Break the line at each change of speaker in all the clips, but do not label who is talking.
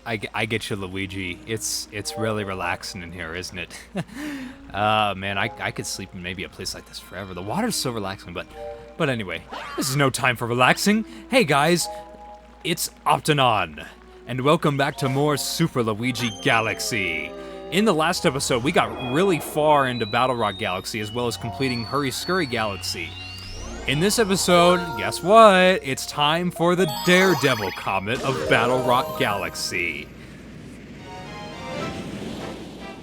I get you, Luigi. It's really relaxing in here, isn't it? Man, I could sleep in maybe a place like this forever. The water's so relaxing, but anyway, this is no time for relaxing. Hey guys, it's Optanon, and welcome back to more Super Luigi Galaxy. In the last episode, we got really far into Battle Rock Galaxy as well as completing Hurry Scurry Galaxy. In this episode, guess what? It's time for the Daredevil Comet of Battle Rock Galaxy.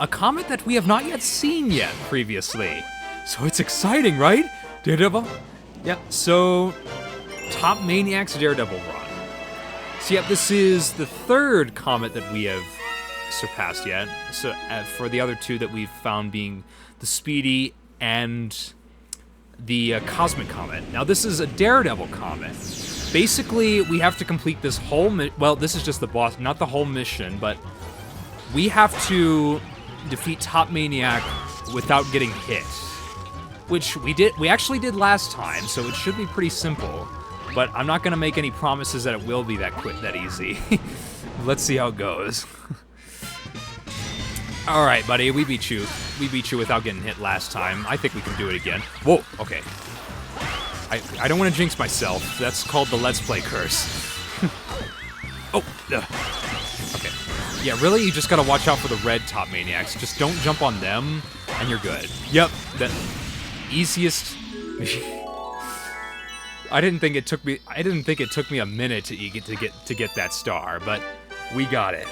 A comet that we have not yet seen previously. So it's exciting, right? Daredevil? Yep, so Top Maniac's Daredevil run. So yep, this is the third comet that we have surpassed yet. So for the other two that we've found being the Speedy and the Cosmic Comet. Now this is a Daredevil Comet. Basically, we have to complete this whole well, this is just the boss, not the whole mission, but we have to defeat Top Maniac without getting hit. Which we actually did last time, so it should be pretty simple. But I'm not gonna make any promises that it will be that easy. Let's see how it goes. Alright, buddy, we beat you. We beat you without getting hit last time. I think we can do it again. Whoa, okay. I don't want to jinx myself. That's called the Let's Play curse. Oh, okay. Yeah, really, you just gotta watch out for the red Top Maniacs. Just don't jump on them, and you're good. Yep, the easiest... I didn't think it took me a minute to get that star, but we got it.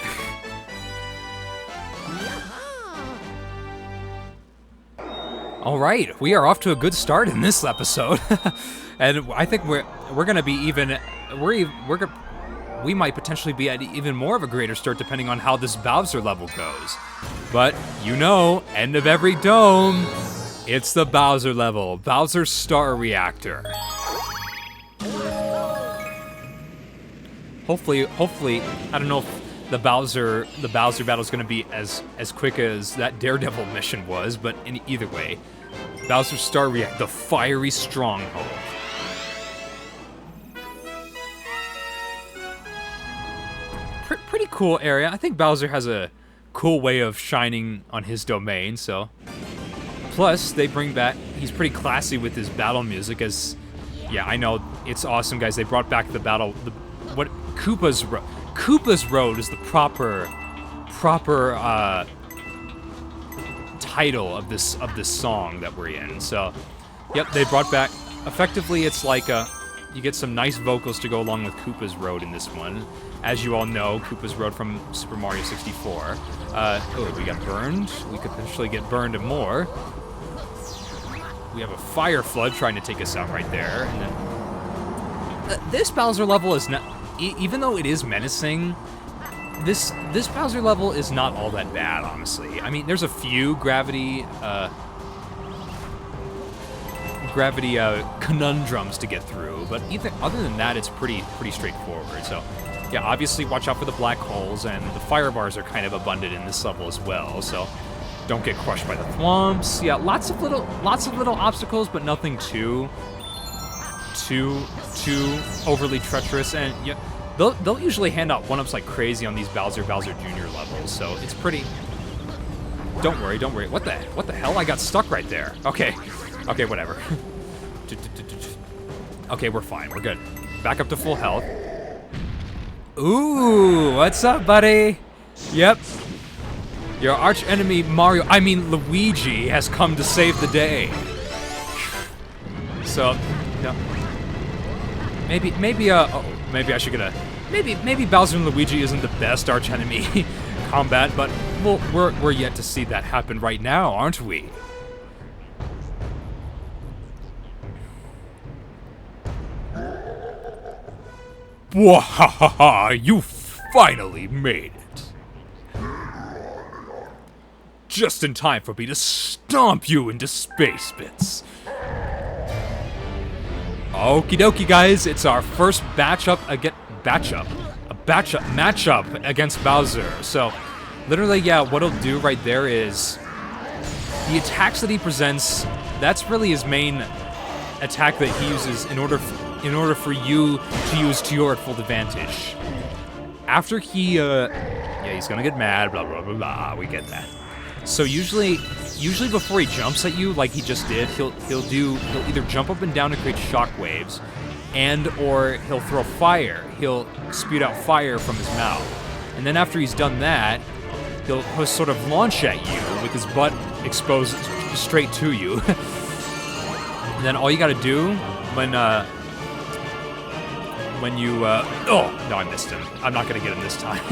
All right, we are off to a good start in this episode, and I think we're gonna be even we might potentially be at even more of a greater start depending on how this Bowser level goes. But you know, end of every dome, it's the Bowser level, Bowser's Star Reactor. Hopefully, I don't know if the Bowser battle is going to be as quick as that Daredevil mission was, but in either way, Bowser's Star Reactor, the fiery stronghold. Pretty cool area. I think Bowser has a cool way of shining on his domain, so. Plus, they bring back, he's pretty classy with his battle music as, yeah, I know, it's awesome, guys. They brought back the battle, Koopa's Road is the proper title of this song that we're in. So, yep, they brought back. Effectively, it's like you get some nice vocals to go along with Koopa's Road in this one. As you all know, Koopa's Road from Super Mario 64. Oh, we got burned. We could potentially get burned more. We have a fire flood trying to take us out right there. And then this Bowser level is not. Even though it is menacing, this Bowser level is not all that bad, honestly. I mean, there's a few gravity conundrums to get through, but other than that, it's pretty straightforward. So, yeah, obviously watch out for the black holes, and the fire bars are kind of abundant in this level as well. So, don't get crushed by the thwomps. Yeah, lots of little obstacles, but nothing too overly treacherous, and yeah, they'll usually hand out one-ups like crazy on these Bowser Jr. levels, so it's pretty. Don't worry. What the hell? I got stuck right there. Okay, whatever. Okay, we're fine. We're good. Back up to full health. Ooh, what's up, buddy? Yep. Your arch enemy Luigi has come to save the day. So, no. Maybe I should get a. Maybe Bowser and Luigi isn't the best archenemy combat, but we're yet to see that happen right now, aren't we? Wahahaha! You finally made it. Just in time for me to stomp you into space bits. Okie dokie, guys, it's our first matchup against Bowser. So, literally, yeah, what he'll do right there is the attacks that he presents. That's really his main attack that he uses in order for you to use to your full advantage. after he, yeah, he's gonna get mad, blah, blah, blah, blah, we get that. So usually before he jumps at you, like he just did, he'll either jump up and down to create shockwaves, or he'll throw fire. He'll spew out fire from his mouth. And then after he's done that, he'll sort of launch at you with his butt exposed straight to you. And then all you gotta do when you, oh, no, I missed him. I'm not gonna get him this time.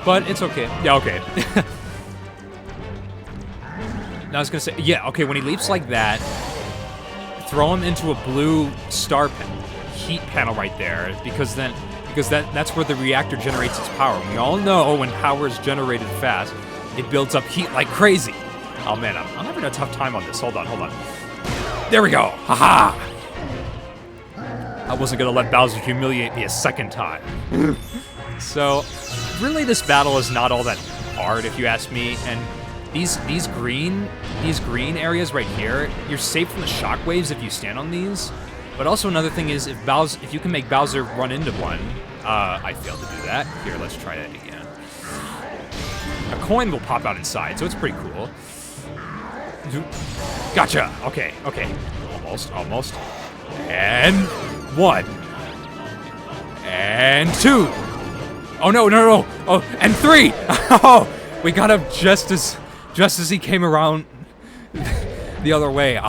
But it's okay. Yeah, okay. Now I was gonna say, yeah, okay, when he leaps like that, throw him into a blue star heat panel right there, because that's where the reactor generates its power. We all know when power is generated fast, it builds up heat like crazy. Oh man, I'm having a tough time on this. Hold on. There we go. Haha. I wasn't gonna let Bowser humiliate me a second time. So, really, this battle is not all that hard, if you ask me. And these green areas right here, you're safe from the shockwaves if you stand on these. But also another thing is if you can make Bowser run into one. I failed to do that. Here, let's try that again. A coin will pop out inside, so it's pretty cool. Gotcha. Okay. Almost. And 1. And 2. Oh no. Oh, and 3. Oh, we got him just as he came around the other way.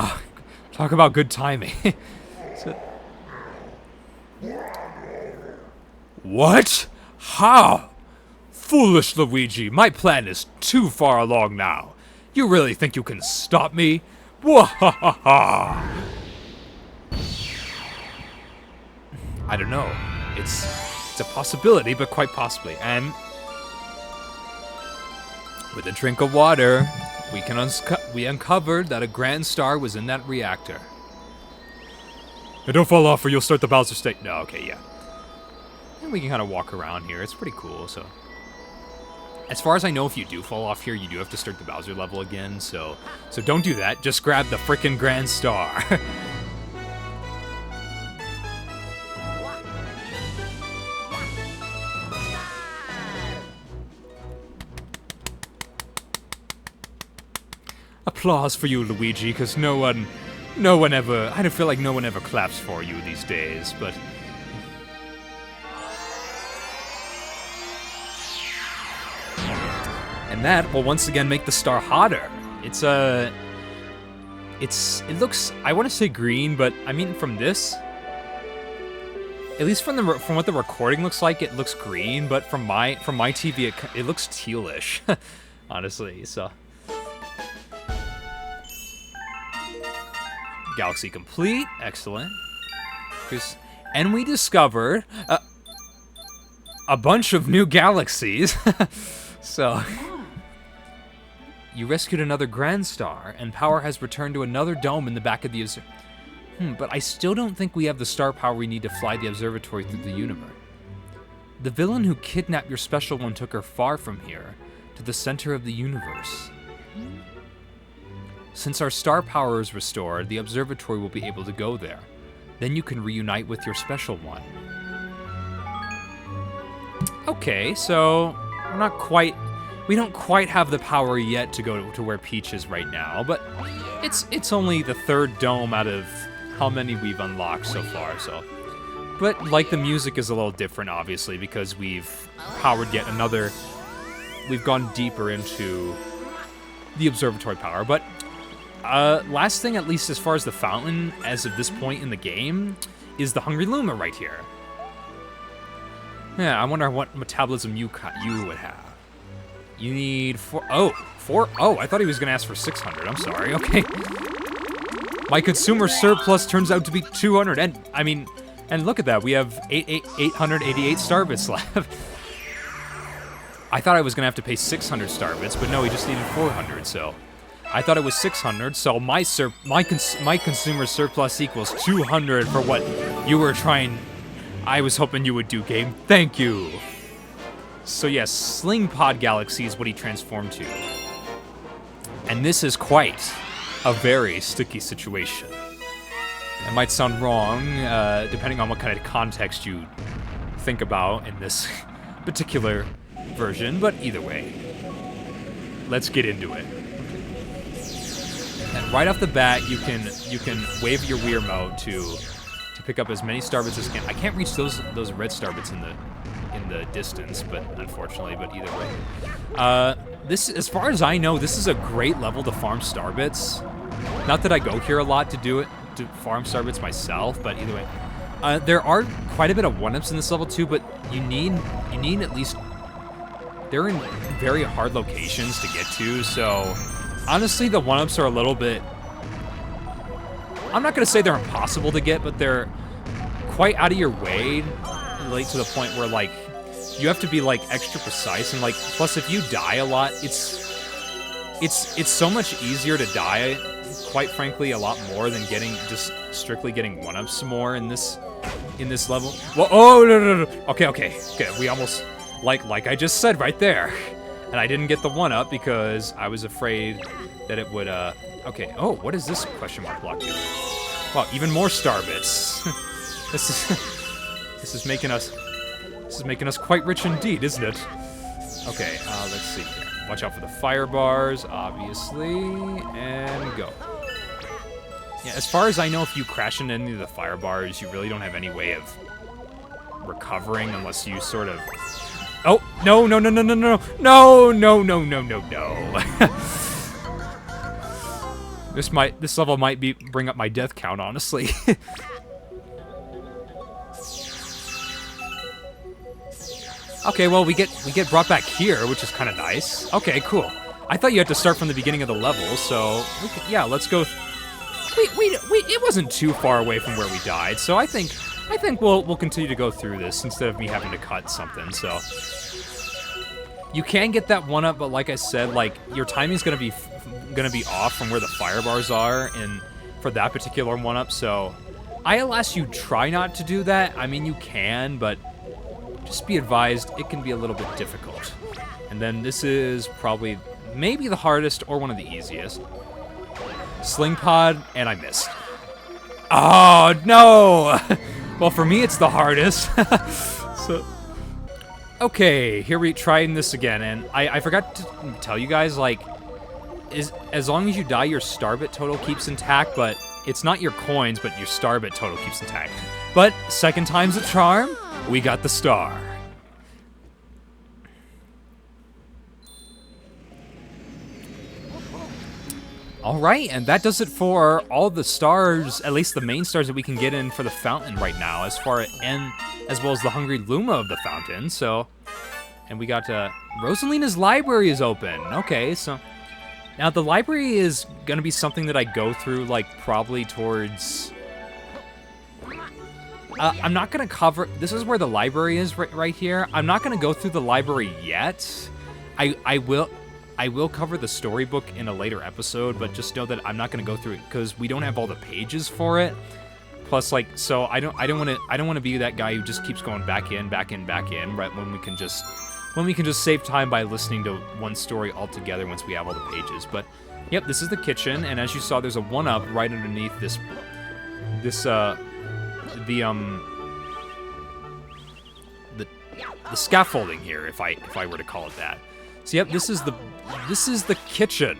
Talk about good timing. What? How? Foolish Luigi, my plan is too far along now. You really think you can stop me? Wahahaha! I don't know. It's a possibility, but quite possibly. And with a drink of water, we uncovered that a grand star was in that reactor. Hey, don't fall off or you'll start the Bowser state. No, okay, yeah. And we can kind of walk around here. It's pretty cool, so. As far as I know, if you do fall off here, you do have to start the Bowser level again, so don't do that. Just grab the frickin' Grand Star. Applause for you, Luigi, because no one ever, I don't feel like no one ever claps for you these days, but... And that will once again make the star hotter. It looks, I want to say green, but I mean from this, at least from what the recording looks like, it looks green, but from my TV, it looks tealish, honestly, so. Galaxy complete, excellent. And we discovered a bunch of new galaxies, so. You rescued another Grand Star, and power has returned to another dome in the back of the but I still don't think we have the star power we need to fly the observatory through the universe. The villain who kidnapped your special one took her far from here, to the center of the universe. Since our star power is restored, the observatory will be able to go there. Then you can reunite with your special one. Okay, so we don't quite have the power yet to go to where Peach is right now, but it's only the third dome out of how many we've unlocked so far, so. But, like, the music is a little different, obviously, because we've powered yet another... We've gone deeper into the observatory power, but... last thing, at least as far as the fountain, as of this point in the game, is the Hungry Luma right here. Yeah, I wonder what metabolism you would have. You need 4. Oh, I thought he was going to ask for 600. I'm sorry. Okay. My consumer surplus turns out to be 200. And, I mean, and look at that. We have 888 star bits left. I thought I was going to have to pay 600 star bits, but no, he just needed 400, so. I thought it was 600, so my consumer surplus equals 200 for what you were trying... I was hoping you would do, game. Thank you. So yes, Sling Pod Galaxy is what he transformed to. And this is quite a very sticky situation. It might sound wrong, depending on what kind of context you think about in this particular version, but either way, let's get into it. And right off the bat, you can wave your Wii remote to pick up as many starbits as can. I can't reach those red starbits in the distance, but unfortunately, but either way. This, as far as I know, this is a great level to farm starbits. Not that I go here a lot to do it, to farm starbits myself, but either way. There are quite a bit of 1-ups in this level too, but you need at least, they're in very hard locations to get to, so honestly the 1-ups are a little bit, I'm not gonna say they're impossible to get, but they're quite out of your way, like to the point where like you have to be like extra precise, and like plus if you die a lot, it's so much easier to die, quite frankly, a lot more than just strictly getting 1-ups more in this level. Well, oh no. Okay. We almost like I just said right there, and I didn't get the 1-up because I was afraid that it would okay. Oh, what is this question mark block do? Wow, even more starbits. This is making us quite rich indeed, isn't it? Okay, let's see here. Watch out for the fire bars, obviously, and go. Yeah, as far as I know, if you crash into any of the fire bars, you really don't have any way of recovering unless you sort of... Oh, no. This level might bring up my death count, honestly. Okay, well, we get brought back here, which is kind of nice. Okay, cool. I thought you had to start from the beginning of the level, so yeah, let's go. It wasn't too far away from where we died, so I think we'll continue to go through this instead of me having to cut something. So you can get that 1-up, but like I said, like your timing's gonna be off from where the fire bars are, and for that particular 1-up. So I'll ask you try not to do that. I mean, you can, but just be advised, it can be a little bit difficult. And then this is probably maybe the hardest or one of the easiest. Sling pod, and I missed. Oh, no! Well, for me, it's the hardest. So, okay, here we trying this again, and I forgot to tell you guys, like, as long as you die, your starbit total keeps intact, but it's not your coins, but your starbit total keeps intact. But second time's a charm. We got the star. Alright, and that does it for all the stars, at least the main stars that we can get in for the fountain right now, as well as the Hungry Luma of the fountain, so... And we got, Rosalina's library is open. Okay, so... Now, the library is gonna be something that I go through, like, probably towards... I'm not gonna cover... This is where the library is right here. I'm not gonna go through the library yet. I will cover the storybook in a later episode, but just know that I'm not gonna go through it because we don't have all the pages for it. Plus, like, so I don't want to be that guy who just keeps going back in, right when we can just save time by listening to one story altogether once we have all the pages. But yep, this is the kitchen, and as you saw, there's a 1-up right underneath the scaffolding here, if I were to call it that. So yep, this is the kitchen.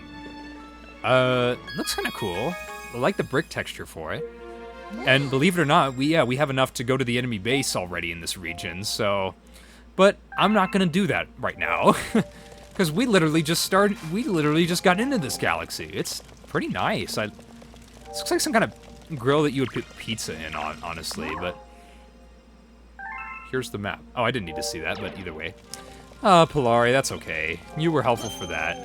Looks kind of cool. I like the brick texture for it. And believe it or not, we have enough to go to the enemy base already in this region. So, but I'm not gonna do that right now because we literally just got into this galaxy. It's pretty nice. It looks like some kind of grill that you would put pizza in on, honestly, but here's the map. Oh, I didn't need to see that, but either way. Polari, that's okay. You were helpful for that.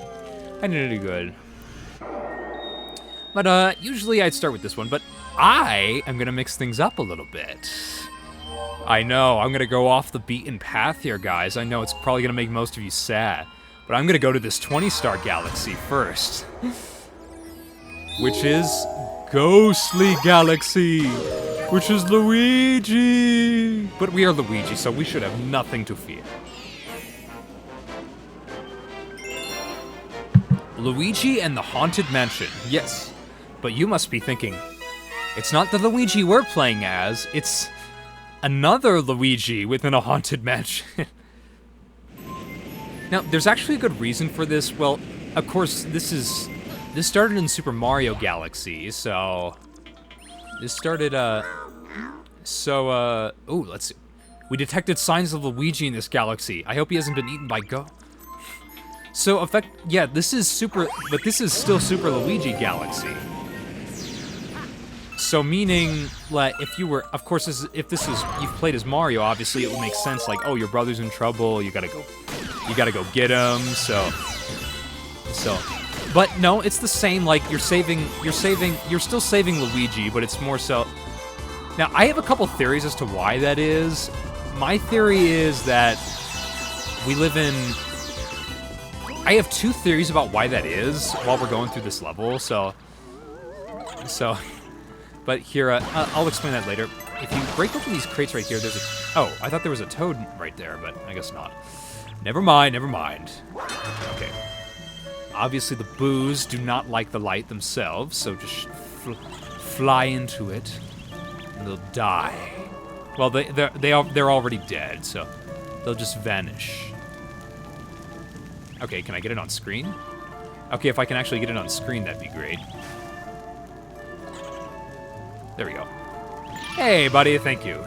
I didn't do good. But, usually I'd start with this one, but I am gonna mix things up a little bit. I know, I'm gonna go off the beaten path here, guys. I know it's probably gonna make most of you sad, but I'm gonna go to this 20-star galaxy first. Which is Ghostly Galaxy, which is Luigi. But we are Luigi, so we should have nothing to fear. Luigi and the Haunted Mansion, yes. But you must be thinking, it's not the Luigi we're playing as, it's another Luigi within a Haunted Mansion. Now, there's actually a good reason for this. Well, of course, this started in Super Mario Galaxy, so this started oh, let's see. We detected signs of Luigi in this galaxy. I hope he hasn't been eaten by So, yeah, this is still Super Luigi Galaxy. So, meaning, like, if you were, of course, if you've played as Mario, obviously it would make sense, like, oh, your brother's in trouble, you gotta go get him, so, but no, it's the same, like, you're still saving Luigi, but it's more so. Now, I have a couple theories as to why that is. My theory is that I have two theories about why that is while we're going through this level, so, but here, I'll explain that later. If you break open these crates right here, oh, I thought there was a toad right there, but I guess not. Never mind. Okay. Obviously, the boos do not like the light themselves, so just fly into it, and they'll die. Well, they're already dead, so they'll just vanish. Okay, can I get it on screen? Okay, if I can actually get it on screen, that'd be great. There we go. Hey, buddy, thank you.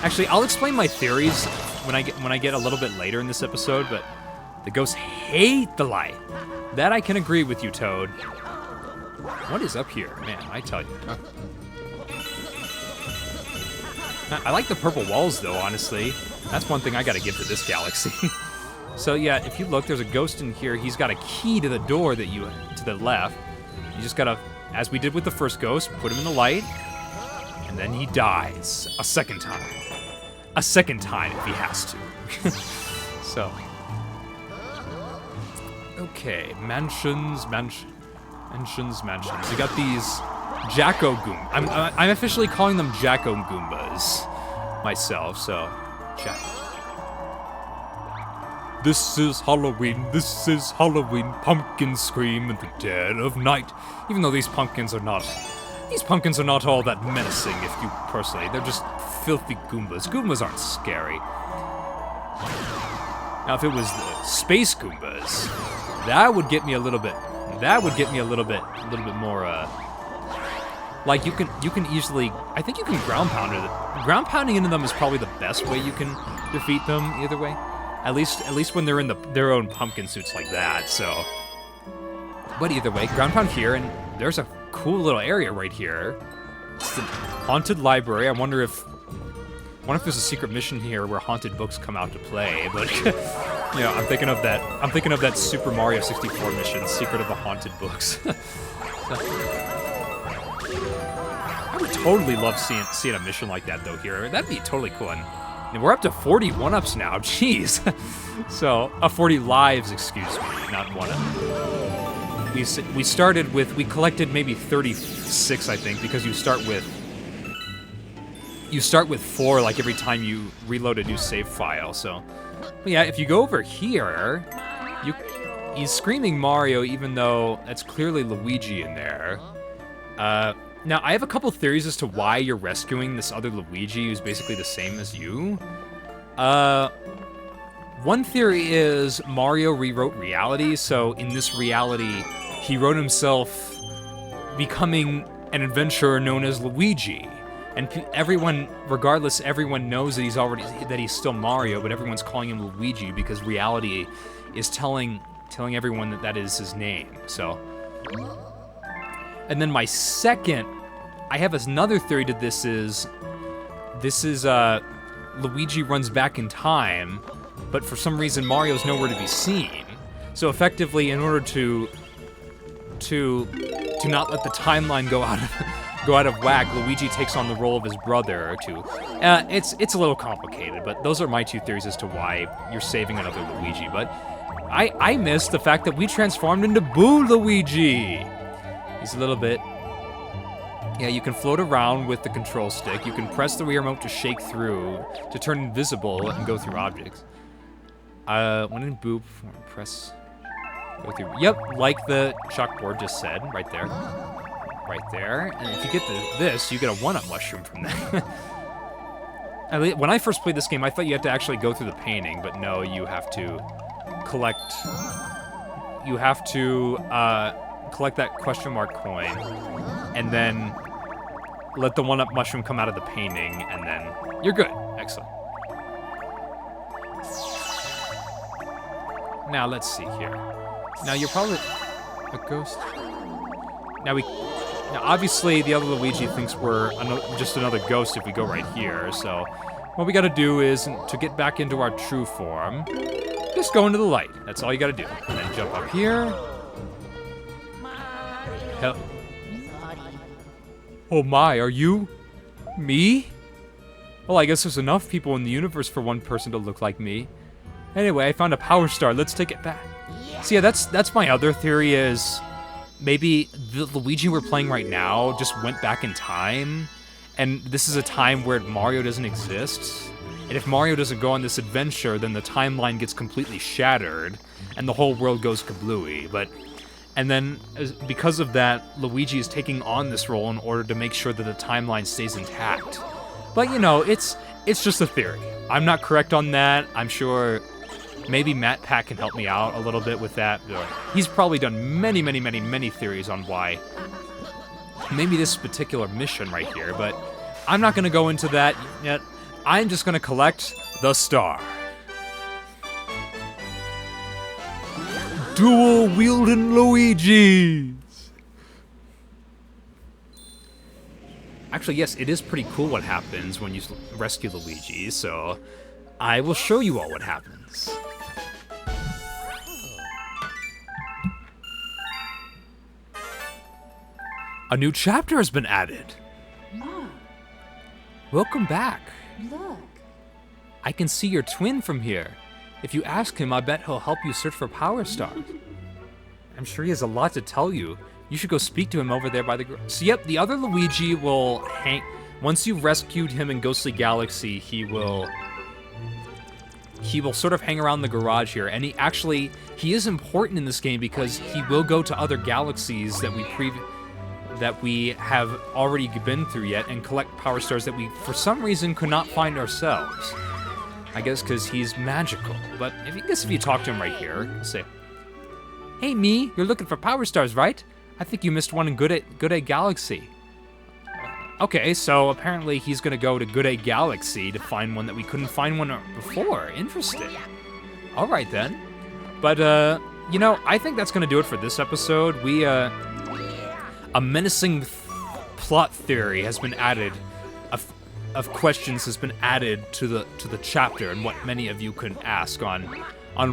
Actually, I'll explain my theories when I get a little bit later in this episode, but the ghosts hate the light. That I can agree with you, Toad. What is up here? Man, I tell you. I like the purple walls, though, honestly. That's one thing I gotta give to this galaxy. So, yeah, if you look, there's a ghost in here. He's got a key to the door to the left. You just gotta, as we did with the first ghost, put him in the light, and then he dies a second time. A second time if he has to. So. Okay, mansions. We got these Jacko Goombas. I'm officially calling them Jacko Goombas myself, so. This is Halloween, pumpkins scream in the dead of night. Even though these pumpkins are not all that menacing, if you personally, they're just filthy Goombas. Goombas aren't scary. Now, if it was the space Goombas, that would get me a little bit more, like, you can easily, I think you can ground pound it. Ground pounding into them is probably the best way you can defeat them, either way. At least when they're in their own pumpkin suits like that, so. But either way, ground pound here, and there's a cool little area right here. It's the haunted library. I wonder if there's a secret mission here where haunted books come out to play, but you know, I'm thinking of that Super Mario 64 mission, Secret of the Haunted Books. I would totally love seeing a mission like that though here. That'd be totally cool. And we're up to 40 1-ups now, jeez. So, 40 lives, excuse me, not 1-up. We collected maybe 36, I think, because you start with 4, like, every time you reload a new save file, so. But yeah, if you go over here, he's screaming Mario, even though that's clearly Luigi in there. Now, I have a couple theories as to why you're rescuing this other Luigi who's basically the same as you. One theory is Mario rewrote reality, so in this reality, he wrote himself becoming an adventurer known as Luigi. And everyone knows that he's still Mario, but everyone's calling him Luigi because reality is telling everyone that is his name, so. And then I have another theory to this is Luigi runs back in time, but for some reason Mario's nowhere to be seen. So effectively, in order to not let the timeline go out of whack, Luigi takes on the role of his brother to. It's a little complicated, but those are my two theories as to why you're saving another Luigi. But I missed the fact that we transformed into Boo Luigi. He's a little bit. Yeah, you can float around with the control stick. You can press the Wii remote to shake through, to turn invisible and go through objects. When in Boo, press, go through. Yep, like the chalkboard just said, right there. Right there. And if you get this, you get a 1-up mushroom from that. When I first played this game, I thought you had to actually go through the painting, but no, you have to collect... You have to collect that question mark coin, and then let the one-up mushroom come out of the painting, and then you're good. Excellent. Now, let's see here. Now, you're probably... A ghost? Now, obviously, the other Luigi thinks we're just another ghost if we go right here, so... What we gotta do is, to get back into our true form, just go into the light. That's all you gotta do. And then jump up here. Hell. Oh my, are you... me? Well, I guess there's enough people in the universe for one person to look like me. Anyway, I found a power star. Let's take it back. So yeah, that's my other theory is... Maybe the Luigi we're playing right now just went back in time, and this is a time where Mario doesn't exist. And if Mario doesn't go on this adventure, then the timeline gets completely shattered, and the whole world goes kablooey. And then, because of that, Luigi is taking on this role in order to make sure that the timeline stays intact. But, you know, it's just a theory. I'm not correct on that. I'm sure maybe Matt Pat can help me out a little bit with that. He's probably done many, many, many, many theories on why. Maybe this particular mission right here, but I'm not going to go into that yet. I'm just going to collect the star. Dual-wielding Luigi's! Actually, yes, it is pretty cool what happens when you rescue Luigi, so I will show you all what happens. A new chapter has been added. Welcome back.
Look.
I can see your twin from here. If you ask him, I bet he'll help you search for Power Stars. I'm sure he has a lot to tell you. You should go speak to him over there by the... So yep, the other Luigi will hang... Once you've rescued him in Ghostly Galaxy, he will sort of hang around the garage here. And he is important in this game because he will go to other galaxies that we have already been through yet and collect Power Stars that we, for some reason, could not find ourselves. I guess because he's magical. But I guess if you talk to him right here, say, "Hey, me, you're looking for Power Stars, right? I think you missed one in Good Egg Galaxy." Okay, so apparently he's gonna go to Good Egg Galaxy to find one that we couldn't find one before. Interesting. All right then. But you know, I think that's gonna do it for this episode. A menacing plot theory has been added, of questions has been added to the chapter, and what many of you can ask on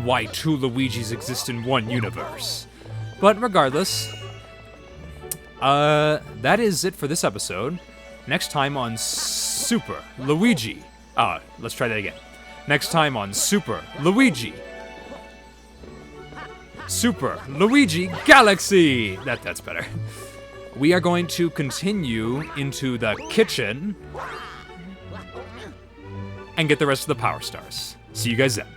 why two Luigis exist in one universe. But regardless, that is it for this episode. Next time on Super Luigi. Let's try that again. Next time on Super Luigi Galaxy. That's better. We are going to continue into the kitchen and get the rest of the Power Stars. See you guys then.